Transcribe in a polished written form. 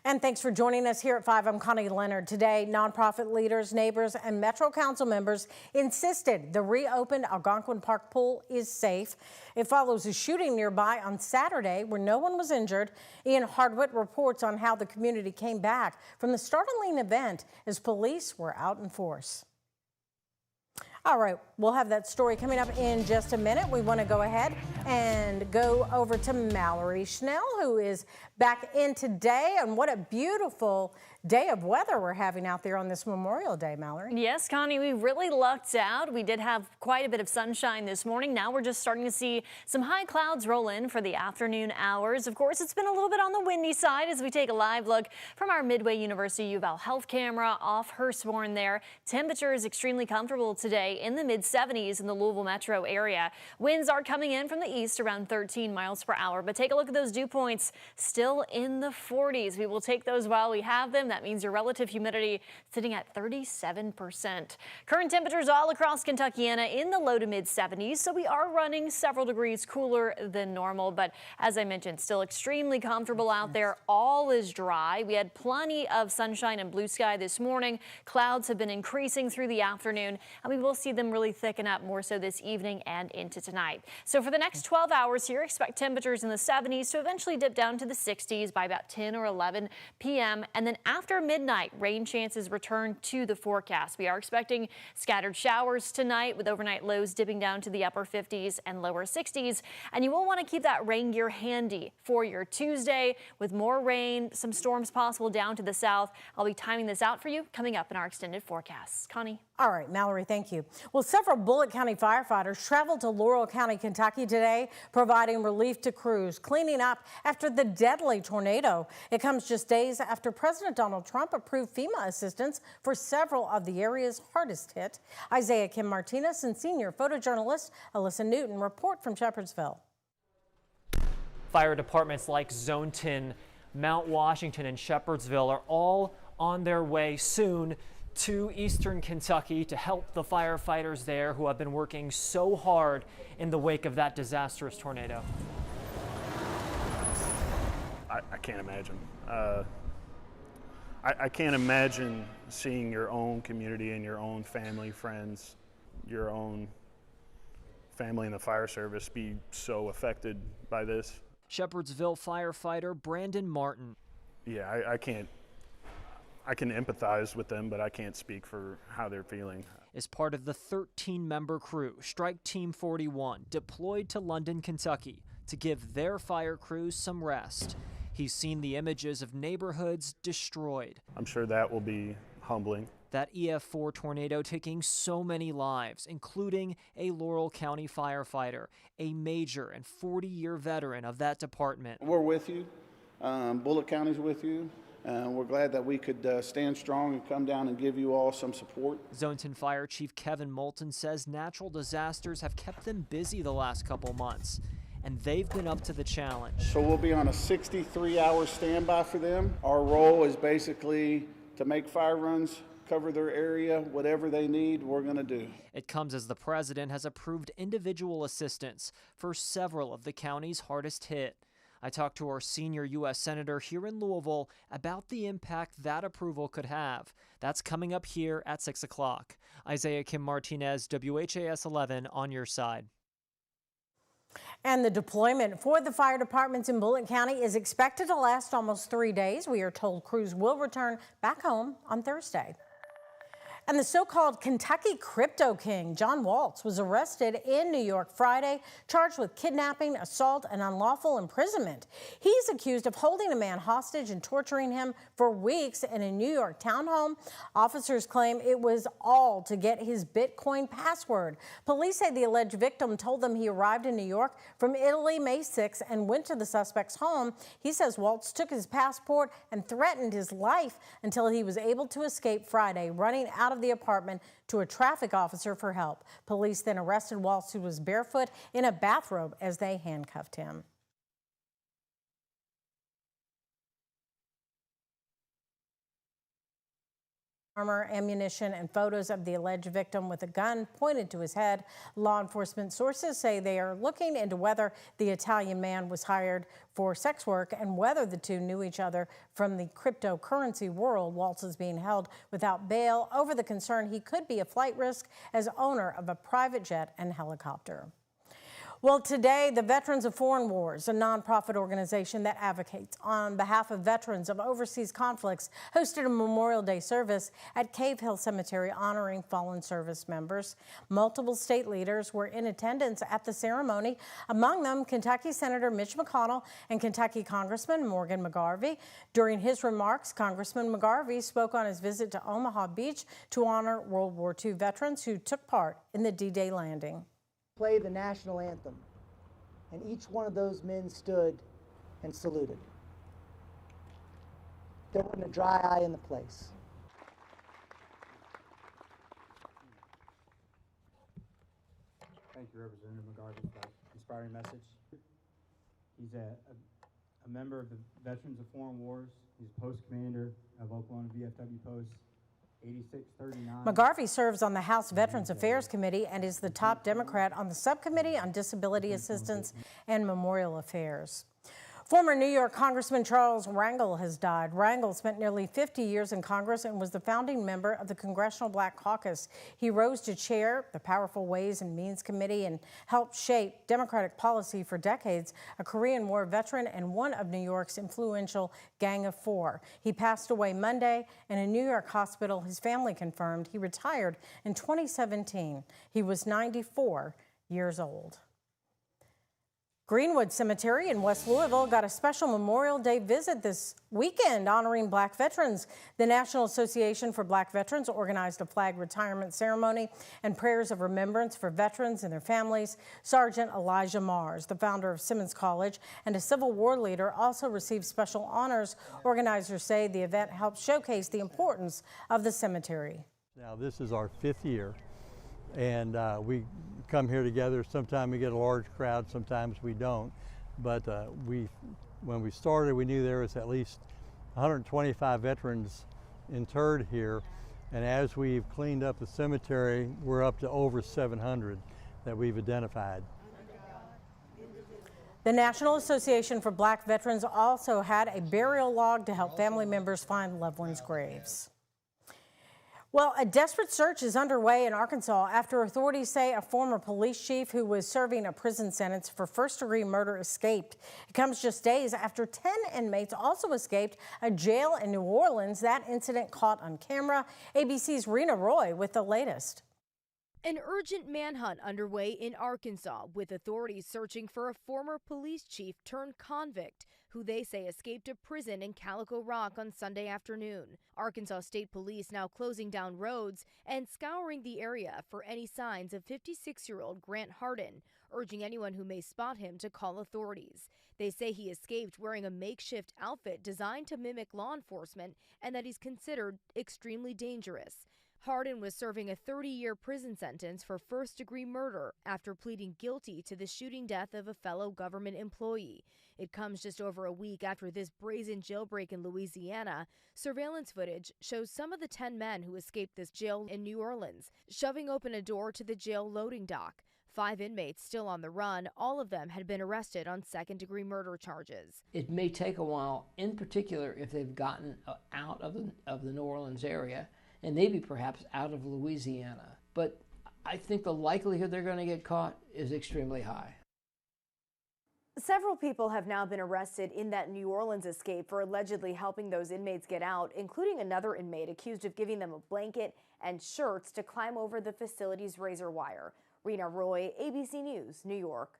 And thanks for joining us here at 5. I'm Connie Leonard. Today, nonprofit leaders, neighbors, and Metro Council members insisted the reopened Algonquin Park pool is safe. It follows a shooting nearby on Saturday where no one was injured. Ian Hardwick reports on how the community came back from the startling event as police were out in force. All right, we'll have that story coming up in just a minute. We want to go ahead and go over to Mallory Schnell, who is back in today. And what a beautiful day of weather we're having out there on this Memorial Day, Mallory. Yes, Connie, we really lucked out. We did have quite a bit of sunshine this morning. Now we're just starting to see some high clouds roll in for the afternoon hours. Of course, it's been a little bit on the windy side as we take a live look from our Midway University U of L health camera off Hurstbourne there. Temperature is extremely comfortable today in the mid-70s in the Louisville metro area. Winds are coming in from the east around 13 miles per hour, but take a look at those dew points still in the 40s. We will take those while we have them. That means your relative humidity sitting at 37%. Current temperatures all across Kentuckiana in the low to mid 70s, so we are running several degrees cooler than normal, but as I mentioned, still extremely comfortable out there. All is dry. We had plenty of sunshine and blue sky this morning. Clouds have been increasing through the afternoon, and we will see them really thicken up more so this evening and into tonight. So for the next 12 hours here, expect temperatures in the 70s to eventually dip down to the 60s by about 10 or 11 p.m. And then after midnight, rain chances return to the forecast. We are expecting scattered showers tonight with overnight lows dipping down to the upper 50s and lower 60s. And you will want to keep that rain gear handy for your Tuesday with more rain, some storms possible down to the south. I'll be timing this out for you coming up in our extended forecasts. Connie. All right, Mallory, thank you. Well, several Bullitt County firefighters traveled to Laurel County, Kentucky today, providing relief to crews cleaning up after the deadly tornado. It comes just days after President Donald Trump approved FEMA assistance for several of the areas hardest hit. Isaiah Kim Martinez and senior photojournalist Alyssa Newton report from Shepherdsville. Fire departments like Zone 10, Mount Washington, and Shepherdsville are all on their way soon to eastern Kentucky to help the firefighters there who have been working so hard in the wake of that disastrous tornado. I can't imagine. I can't imagine seeing your own community and your own family, friends, your own family in the fire service be so affected by this. Shepherdsville firefighter Brandon Martin. Yeah, I can empathize with them, but I can't speak for how they're feeling. Is part of the 13-member crew, Strike Team 41, deployed to London, Kentucky to give their fire crews some rest. He's seen the images of neighborhoods destroyed. I'm sure that will be humbling. That EF4 tornado taking so many lives, including a Laurel County firefighter, a major and 40-year veteran of that department. We're with you. Bullitt County's with you. We're glad that we could stand strong and come down and give you all some support. Zone 10 Fire Chief Kevin Moulton says natural disasters have kept them busy the last couple months, and they've been up to the challenge. So we'll be on a 63-hour standby for them. Our role is basically to make fire runs, cover their area, whatever they need, we're going to do. It comes as the president has approved individual assistance for several of the counties hardest hit. I talked to our senior U.S. Senator here in Louisville about the impact that approval could have. That's coming up here at 6 o'clock. Isaiah Kim Martinez, WHAS11 on your side. And the deployment for the fire departments in Bullitt County is expected to last almost 3 days. We are told crews will return back home on Thursday. And the so-called Kentucky crypto king, John Waltz, was arrested in New York Friday, charged with kidnapping, assault, and unlawful imprisonment. He's accused of holding a man hostage and torturing him for weeks in a New York townhome. Officers claim it was all to get his Bitcoin password. Police say the alleged victim told them he arrived in New York from Italy May 6 and went to the suspect's home. He says Waltz took his passport and threatened his life until he was able to escape Friday, running out of the apartment to a traffic officer for help. Police then arrested Waltz, who was barefoot in a bathrobe, as they handcuffed him. armor, ammunition, and photos of the alleged victim with a gun pointed to his head. Law enforcement sources say they are looking into whether the Italian man was hired for sex work and whether the two knew each other from the cryptocurrency world. Waltz is being held without bail over the concern he could be a flight risk as owner of a private jet and helicopter. Well, today, the Veterans of Foreign Wars, a nonprofit organization that advocates on behalf of veterans of overseas conflicts, hosted a Memorial Day service at Cave Hill Cemetery honoring fallen service members. Multiple state leaders were in attendance at the ceremony, among them Kentucky Senator Mitch McConnell and Kentucky Congressman Morgan McGarvey. During his remarks, Congressman McGarvey spoke on his visit to Omaha Beach to honor World War II veterans who took part in the D-Day landing. Play the national anthem, and each one of those men stood and saluted. There wasn't a dry eye in the place. Thank you, Representative McGarvey, for that inspiring message. He's a member of the Veterans of Foreign Wars. He's post commander of Oklahoma VFW Post 8639. McGarvey serves on the House Veterans Affairs Committee and is the top Democrat on the Subcommittee on Disability Assistance and Memorial Affairs. Former New York Congressman Charles Wrangle has died. Wrangle spent nearly 50 years in Congress and was the founding member of the Congressional Black Caucus. He rose to chair the powerful Ways and Means Committee and helped shape Democratic policy for decades. A Korean War veteran and one of New York's influential Gang of Four. He passed away Monday in a New York hospital. His family confirmed he retired in 2017. He was 94 years old. Greenwood Cemetery in West Louisville got a special Memorial Day visit this weekend honoring Black veterans. The National Association for Black Veterans organized a flag retirement ceremony and prayers of remembrance for veterans and their families. Sergeant Elijah Mars, the founder of Simmons College and a Civil War leader, also received special honors. Organizers say the event helped showcase the importance of the cemetery. Now, this is our 5th year, and we come here together. Sometimes we get a large crowd, sometimes we don't. But when we started, we knew there was at least 125 veterans interred here. And as we've cleaned up the cemetery, we're up to over 700 that we've identified. The National Association for Black Veterans also had a burial log to help family members find loved ones' graves. Well, a desperate search is underway in Arkansas after authorities say a former police chief who was serving a prison sentence for first-degree murder escaped. It comes just days after 10 inmates also escaped a jail in New Orleans. That incident caught on camera. ABC's Rena Roy with the latest. An urgent manhunt underway in Arkansas, with authorities searching for a former police chief turned convict who they say escaped a prison in Calico Rock on Sunday afternoon. Arkansas State Police now closing down roads and scouring the area for any signs of 56-year-old Grant Hardin, urging anyone who may spot him to call authorities. They say he escaped wearing a makeshift outfit designed to mimic law enforcement and that he's considered extremely dangerous. Hardin was serving a 30-year prison sentence for first-degree murder after pleading guilty to the shooting death of a fellow government employee. It comes just over a week after this brazen jailbreak in Louisiana. Surveillance footage shows some of the 10 men who escaped this jail in New Orleans, shoving open a door to the jail loading dock. 5 inmates still on the run. All of them had been arrested on second-degree murder charges. It may take a while, in particular if they've gotten out of the New Orleans area, and maybe perhaps out of Louisiana. But I think the likelihood they're going to get caught is extremely high. Several people have now been arrested in that New Orleans escape for allegedly helping those inmates get out, including another inmate accused of giving them a blanket and shirts to climb over the facility's razor wire. Rena Roy, ABC News, New York.